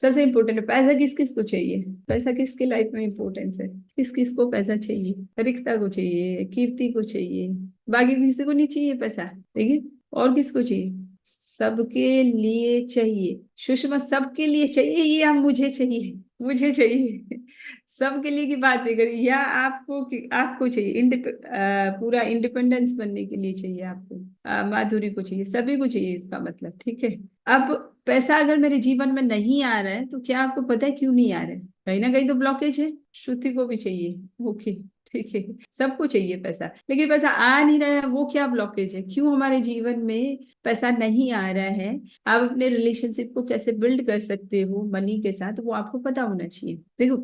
सबसे इम्पोर्टेंट है पैसा। किस किस को चाहिए पैसा? किसकी लाइफ में इम्पोर्टेंस है? किस किस को पैसा चाहिए? रिक्ता को चाहिए, कीर्ति को चाहिए, बाकी किसी को नहीं चाहिए पैसा। ठीक है। और किसको चाहिए? सबके लिए चाहिए सुषमा, सबके लिए चाहिए या मुझे चाहिए? मुझे चाहिए। सबके लिए की बात नहीं करी, या आपको आपको चाहिए पूरा इंडिपेंडेंस बनने के लिए चाहिए आपको। माधुरी को चाहिए, सभी को चाहिए इसका मतलब। ठीक है। अब पैसा अगर मेरे जीवन में नहीं आ रहा है तो क्या आपको पता है क्यों नहीं आ रहा है? कहीं ना कहीं तो ब्लॉकेज है। श्रुति को भी चाहिए। ओके। ठीक है। सबको चाहिए पैसा, लेकिन पैसा आ नहीं रहा है, वो क्या ब्लॉकेज है? क्यों हमारे जीवन में पैसा नहीं आ रहा है? आप अपने रिलेशनशिप को कैसे बिल्ड कर सकते हो मनी के साथ, वो आपको पता होना चाहिए। देखो,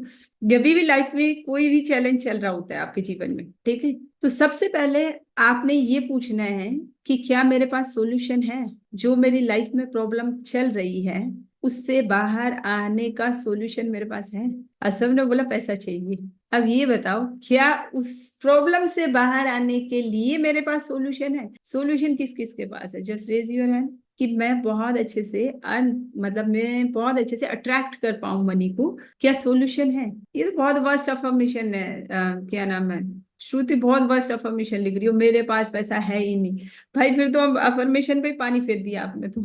जब भी लाइफ में कोई भी चैलेंज चल रहा होता है आपके जीवन में, ठीक है, तो सबसे पहले आपने ये पूछना है कि क्या मेरे पास सॉल्यूशन है? जो मेरी लाइफ में प्रॉब्लम चल रही है उससे बाहर आने का सॉल्यूशन मेरे पास है? असम ने बोला पैसा चाहिए। अब ये बताओ, क्या उस प्रॉब्लम से बाहर आने के लिए मेरे पास सॉल्यूशन है? सॉल्यूशन किस किस के पास है? जस्ट रेज योर हैंड कि मैं बहुत अच्छे से अर्न, मतलब मैं बहुत अच्छे से अट्रैक्ट कर पाऊं मनी को। क्या सॉल्यूशन है? ये तो बहुत वास्ट अफर्मेशन है। क्या नाम है? श्रुति बहुत वास्ट अफर्मेशन लिख रही हो, मेरे पास पैसा है ही नहीं। भाई फिर तो अफर्मेशन पे पानी फेर दिया आपने तो।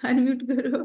अनम्यूट करो।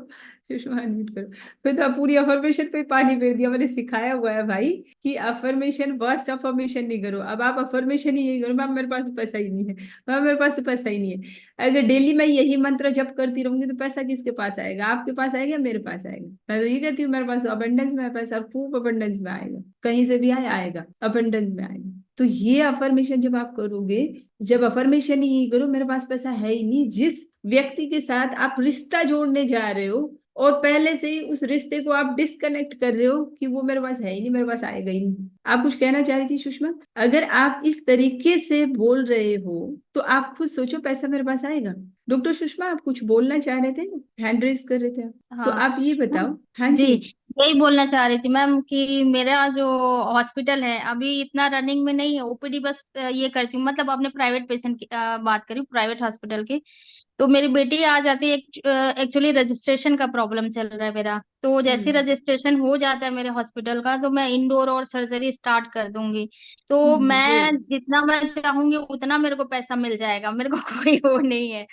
सुषमा अनम्यूट करो। फिर तो पूरी अफर्मेशन पे पानी फेर दिया। मैंने सिखाया हुआ है भाई कि अफर्मेशन वर्स्ट अफर्मेशन नहीं करो। अब आप अफर्मेशन ही यही करो, मैम मेरे पास तो पैसा ही नहीं है, मैम मेरे पास तो पैसा ही नहीं है। अगर डेली मैं यही मंत्र जप करती रहूंगी तो पैसा किसके पास आएगा? आपके पास आएगा, मेरे पास आएगा? मैं तो ये कहती हूँ मेरे पास अबंडेंस में है पैसा, और खूब अबंडेंस में आएगा। कहीं से भी आएगा, अबंडेंस में आएगा। तो ये अफर्मेशन जब आप करोगे, जब अफर्मेशन ही करो मेरे पास पैसा है ही नहीं, जिस व्यक्ति के साथ आप रिश्ता जोड़ने जा रहे हो और पहले से ही उस रिश्ते को आप डिस्कनेक्ट कर रहे हो कि वो मेरे पास है ही नहीं, मेरे पास आएगा ही नहीं। आप कुछ कहना चाह रही थी सुषमा? अगर आप इस तरीके से बोल रहे हो तो आप खुद सोचो पैसा मेरे पास आएगा। डॉक्टर सुषमा, आप कुछ बोलना चाह रहे थे, हैंड रेज कर रहे थे आप, तो हाँ आप ये बताओ। हाँ जी, जी। यही बोलना चाह रही थी मैम कि मेरा जो हॉस्पिटल है अभी इतना रनिंग में नहीं है। ओपीडी बस ये करती हूँ, मतलब अपने प्राइवेट पेशेंट की बात करी, प्राइवेट हॉस्पिटल की। तो मेरी बेटी आ जाती है। एक्चुअली रजिस्ट्रेशन का प्रॉब्लम चल रहा है मेरा। तो जैसे हम्म। रजिस्ट्रेशन हो जाता है मेरे हॉस्पिटल का तो मैं इंडोर और सर्जरी स्टार्ट कर दूंगी। तो मैं गुड। जितना मैं चाहूंगी उतना मेरे को पैसा मिल जाएगा, मेरे को कोई वो नहीं है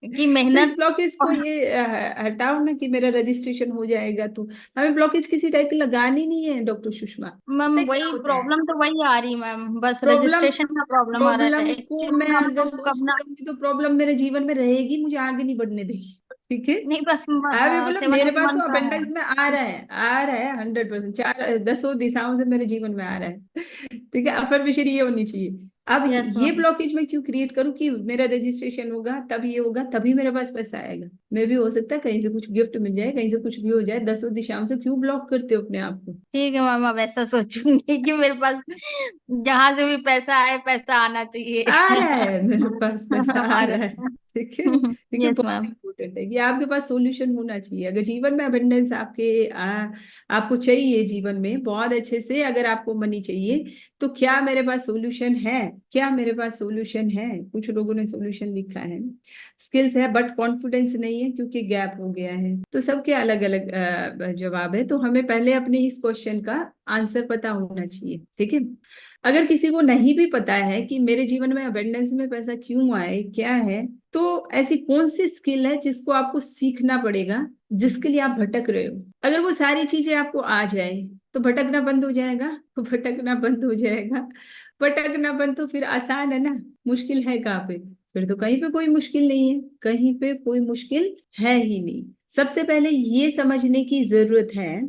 कि तो इस मेहनत। ब्लॉकेज को ये हटाओ ना कि मेरा रजिस्ट्रेशन हो जाएगा। तो हमें ब्लॉकेज किसी टाइप की लगानी नहीं है डॉक्टर सुषमा। मैम पता है क्या वही होता है? प्रॉब्लम तो वही आ रही मैम, बस प्रॉब्लम रजिस्ट्रेशन का प्रॉब्लम आ रहा प्रॉब्लम है। को एक्चुअली मैं हम अगर लोग कब सोचती ना। रहूंगी तो प्रॉब्लम मेरे जीवन में रहेगी, मुझे आगे नहीं बढ़ने देगी। ठीक है। नहीं बस अभी बोला 7 मेरे पास तो मंथ है। अबंडेंस में आ रहा है, आ रहा है 100%, चार दसों दिशाओं से मेरे जीवन में आ रहा है। ठीक है। अफर्मेशन ये होनी चाहिए। अब यस ये मैम। ब्लॉकेज मैं क्यों क्रिएट करूं कि मेरा रजिस्ट्रेशन होगा तब ये होगा, तभी मेरे पास पैसा आएगा? मे भी हो सकता है कहीं से कुछ गिफ्ट मिल जाए, कहीं से कुछ भी हो जाए। दसों दिशाओं से क्यों ब्लॉक करते हो अपने आप को? ठीक है मैम, अब ऐसा सोचूंगी कि मेरे पास जहां से भी पैसा आए, पैसा आना चाहिए। आ रहा है, मेरे पास पैसा आ रहा है। ठीक है। देखिए, यस बहुत मैम। इंपॉर्टेंट है कि आपके पास सॉल्यूशन होना चाहिए। अगर जीवन में अबंडेंस आपको चाहिए, जीवन में बहुत अच्छे से अगर आपको मनी चाहिए, तो क्या मेरे पास सॉल्यूशन है? क्या मेरे पास सॉल्यूशन है? कुछ लोगों ने सॉल्यूशन लिखा है। स्किल्स है बट कॉन्फिडेंस नहीं है क्योंकि गैप हो गया है। तो सबके अलग अलग जवाब है। तो हमें पहले अपने इस क्वेश्चन का आंसर पता होना चाहिए। ठीक है। अगर किसी को नहीं भी पता है कि मेरे जीवन में अबंडेंस में पैसा क्यों आए, क्या है, तो ऐसी कौन सी स्किल है जिसको आपको सीखना पड़ेगा, जिसके लिए आप भटक रहे हो? अगर वो सारी चीजें आपको आ जाए तो भटकना बंद हो जाएगा। तो भटकना बंद हो जाएगा। भटकना बंद तो फिर आसान है ना। मुश्किल है कहाँ पे? फिर तो कहीं पे कोई मुश्किल नहीं है, कहीं पे कोई मुश्किल है ही नहीं। सबसे पहले ये समझने की जरूरत है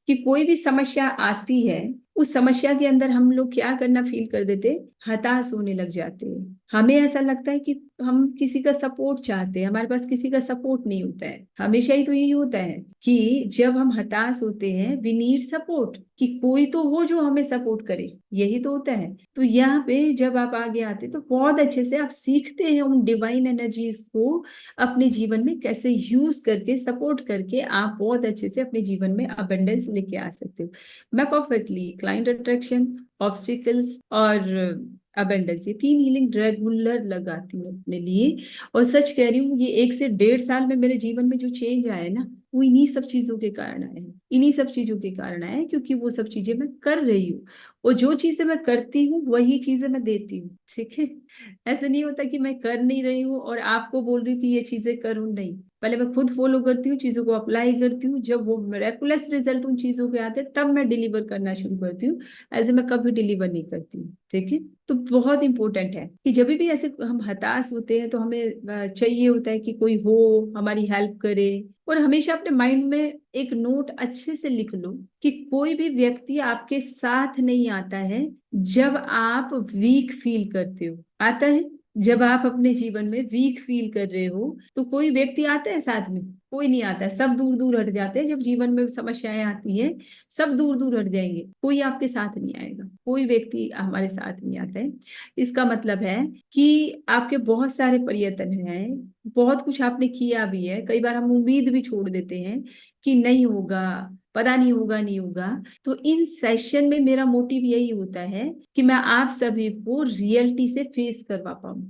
कि कोई भी समस्या आती है, उस समस्या के अंदर हम लोग क्या करना फील कर देते? हताश होने लग जाते हैं। हमें ऐसा लगता है कि हम किसी का सपोर्ट चाहते हैं, हमारे पास किसी का सपोर्ट नहीं होता है। हमेशा ही तो यही होता है कि जब हम हताश होते हैं वी नीड सपोर्ट, कि कोई तो हो जो हमें सपोर्ट करे। यही तो होता है। तो यहाँ पे जब आप आगे आते तो बहुत अच्छे से आप सीखते हैं उन डिवाइन एनर्जीज को अपने जीवन में कैसे यूज करके, सपोर्ट करके आप बहुत अच्छे से अपने जीवन में अबंडेंस लेके आ सकते हो। मैं परफेक्टली क्लाइंट अट्रैक्शन, ऑब्स्टिकल्स और अबेंडेंस, ये तीन हीलिंग रेगुलर लगाती हूँ अपने लिए। और सच कह रही हूँ, ये 1 से 1.5 साल में मेरे जीवन में जो चेंज आया है ना, वो इन्हीं सब चीजों के कारण आए हैं, इन्हीं सब चीजों के कारण आए हैं, क्योंकि वो सब चीजें मैं कर रही हूँ, और जो चीजें मैं करती हूँ वही चीजें मैं देती हूँ। ठीक है, ऐसे नहीं होता कि मैं कर नहीं रही हूँ और आपको बोल रही हूँ कि ये चीजें करूँ, नहीं, पहले मैं खुद फॉलो करती हूँ, चीजों को अप्लाई करती हूँ, जब वो मेरेकुलस रिजल्ट उन चीजों के आते हैं तब मैं डिलीवर करना शुरू करती हूँ। ऐसे मैं कभी डिलीवर नहीं करती हूँ। ठीक है, तो बहुत इंपॉर्टेंट है कि जब भी ऐसे हम हताश होते हैं तो हमें चाहिए होता है कि कोई हो हमारी हेल्प करे। और हमेशा अपने माइंड में एक नोट अच्छे से लिख लो कि कोई भी व्यक्ति आपके साथ नहीं आता है जब आप वीक फील करते हो। आता है जब आप अपने जीवन में वीक फील कर रहे हो तो कोई व्यक्ति आता है साथ में? कोई नहीं आता है, सब दूर दूर हट जाते हैं। जब जीवन में समस्याएं आती हैं सब दूर दूर हट जाएंगे, कोई आपके साथ नहीं आएगा, कोई व्यक्ति हमारे साथ नहीं आता है। इसका मतलब है कि आपके बहुत सारे प्रयत्न हैं, बहुत कुछ आपने किया भी है, कई बार हम उम्मीद भी छोड़ देते हैं कि नहीं होगा, पता नहीं होगा, नहीं होगा। तो इन सेशन में मेरा मोटिव यही होता है कि मैं आप सभी को रियलिटी से फेस करवा पाऊं।